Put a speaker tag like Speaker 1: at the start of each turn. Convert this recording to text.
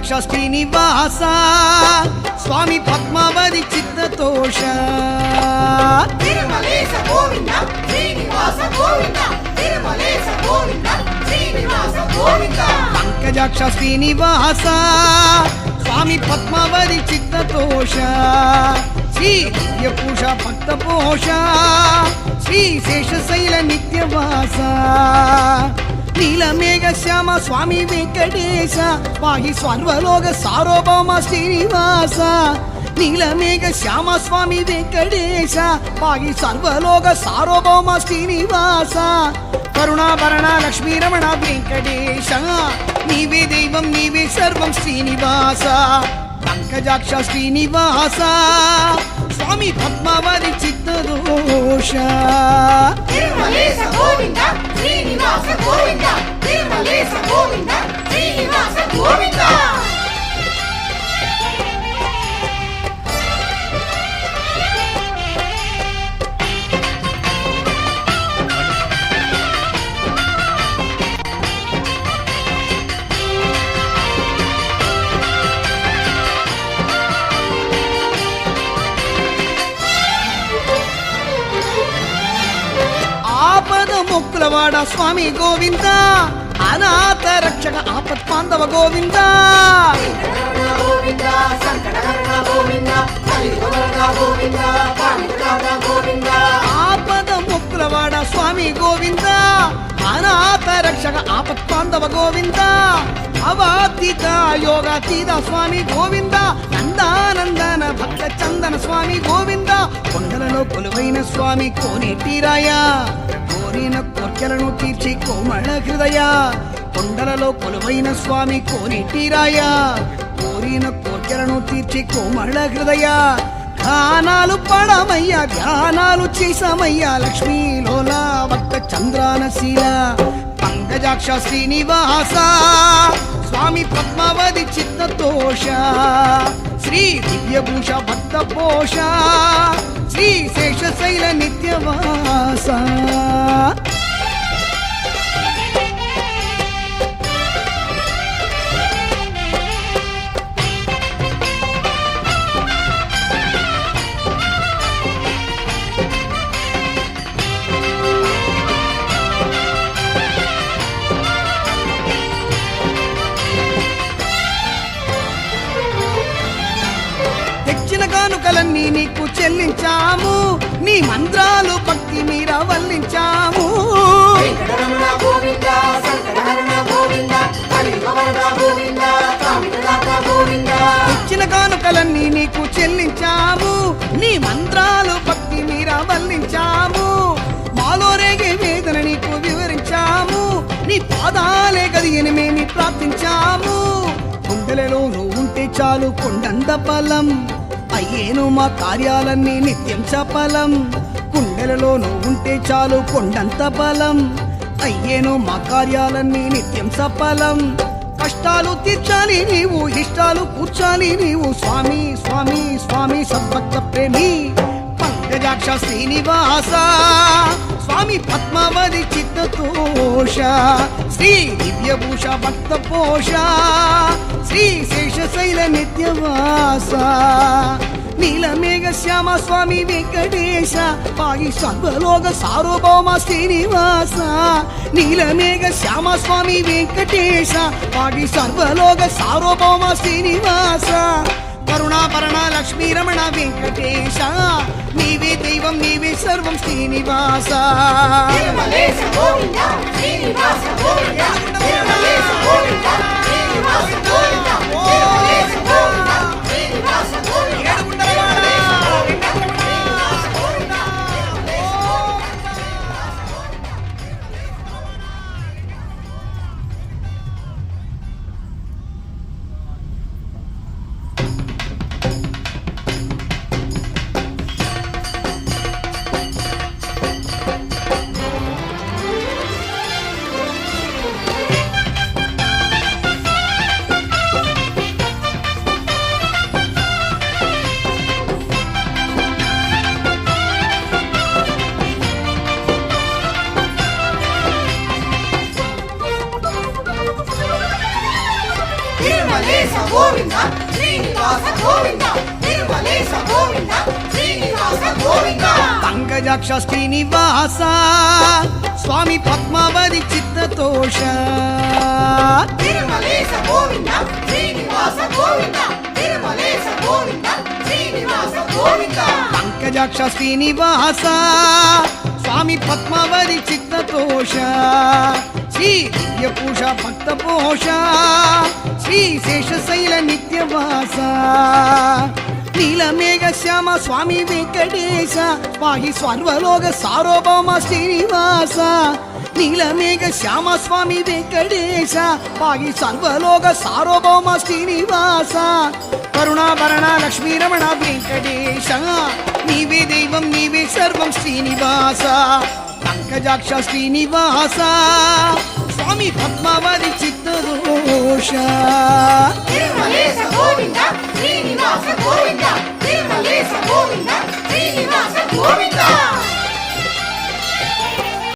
Speaker 1: పంకజాక్ష శ్రీనివాస స్వామి పద్మావతి చిత్తతోష
Speaker 2: తిరుమలేశ గోవింద శ్రీనివాస గోవింద తిరుమలేశ గోవింద శ్రీనివాస గోవింద
Speaker 1: పంకజాక్ష శ్రీనివాస స్వామి పద్మావతి చిత్తతోష శ్రీ దివ్యపూష భక్తపోష శ్రీ శేషశైల నిత్యవాస నీలమేఘ శ్యామ స్వామి వెంకటేశ పాహి స్వర్వలోక సార్వభౌమ శ్రీనివాస నీలమేఘ శ్యామ స్వామి వెంకటేశ పాహి సర్వలోక సార్వభౌమ శ్రీనివాస కరుణాభరణ లక్ష్మీ రమణ వెంకటేశ నీవే దైవం నీవే సర్వం శ్రీనివాస పంకజాక్ష శ్రీనివాస స్వామి పద్మావతి చిత్తదోష
Speaker 2: తిరుమలేశ గోవింద శ్రీనివాస గోవింద తిరుమలేశ గోవింద శ్రీనివాస గోవింద
Speaker 1: మొక్కులవాడ స్వామి గోవింద అనాథ రక్షక ఆపత్పాంధవ గోవింద
Speaker 2: గోవింద సంకటహరణ గోవింద కలియుగవరద గోవింద పాలితాద గోవింద
Speaker 1: ఆపద మొక్కులవాడ స్వామి గోవింద అనాథ రక్షక ఆపత్పాంధవ గోవింద అవాతీత యోగాతీత స్వామి గోవింద నందానందన భక్త చందన స్వామి గోవింద కొండలలో కొలువైన స్వామి కోనేటిరాయ కోరిన కోర్కెలను తీర్చి కోమళ హృదయ కొండలలో కొలువైన స్వామి కోనేటిరాయ కోరిన కోర్కెలను తీర్చి కోమళ హృదయ ధ్యానాలు పడమయ్యా ధ్యానాలు చేసామయ్యా లక్ష్మీలోలా భక్త చంద్రానశీల పంకజాక్ష శ్రీనివాస స్వామి పద్మావతి చిత్తతోష శ్రీ దివ్యభూష భక్త పోష శ్రీ శేషశైల నిత్యవాస కానుకలన్నీ నీకు చెల్లించాము నీ మంత్రాలు భక్తి మీర వల్లించాము ఇచ్చిన కానుకలన్నీ నీకు చెల్లించాము నీ మంత్రాలు భక్తి మీర వల్లించాము మాలో రేగే వేదన నీకు వివరించాము నీ పాదాలే గదియని మేము ప్రార్థించాము గుండెలలో నువ్వు ఉంటే చాలు కొండంత ఫలం అయ్యేను మా కార్యాలన్నీ నిత్యం సఫలం కుండెలలో నువ్వుంటే చాలు కొండంత బలం అయ్యేను మా కార్యాలన్నీ నిత్యం సఫలం కష్టాలు తీర్చాలి నీవు ఇష్టాలు కూర్చాలి నీవు స్వామి స్వామి స్వామి సద్భక్త ప్రేమి పంకజాక్ష శ్రీనివాస స్వామి పద్మావతి చిత్తతోష శ్రీ దివ్యభూష భక్త పోష శ్రీ శేషశైల నిత్యవాస నీలమేఘ శ్యామ స్వామి వెంకటేశ పాగి సర్వలోక సార్వభౌమ శ్రీనివాస నీలమేఘ శ్యామ స్వామి వెంకటేశ పాగి సర్వలోక సార్వభౌమ శ్రీనివాస కరుణాభరణ లక్ష్మీ రమణ వెంకటేశ నీవే దైవం నీవే సర్వం శ్రీనివాస
Speaker 2: తిరుమలేశ గోవింద శ్రీనివాస గోవింద తిరుమలేశ గోవింద శ్రీనివాస గోవింద తిరుమలేశ గోవింద శ్రీనివాస గోవింద గోవింద శ్రీనివాస గోవింద తిరుమలేశ గోవింద శ్రీనివాస గోవింద
Speaker 1: పంకజాక్ష శ్రీనివాస స్వామి పద్మావతి చిత్తతోష
Speaker 2: తిరుమలేశ గోవింద శ్రీనివాస గోవింద తిరుమలేశ గోవింద శ్రీనివాస గోవింద
Speaker 1: పంకజాక్ష శ్రీనివాస స్వామి పద్మావతి చిత్తతోష శ్రీ దివ్యపూష భక్తపోష శ్రీ శేషశైల నిత్యవాస నీలమేఘ శ్యామ స్వామి వెంకటేశ పాహి సర్వలోక సార్వభౌమ శ్రీనివాస నీలమేఘ శ్యామ స్వామి వెంకటేశ పాహి సర్వలోక సార్వభౌమ శ్రీనివాస కరుణాభరణ లక్ష్మీ రమణ వెంకటేశ నీవే దైవం నీవే సర్వం శ్రీనివాస పంకజాక్ష శ్రీనివాస స్వామి పద్మావతి చిత్తదోష
Speaker 2: తిరుమలేశ గోవింద శ్రీనివాస గోవింద తిరుమలేశ గోవింద శ్రీనివాస గోవింద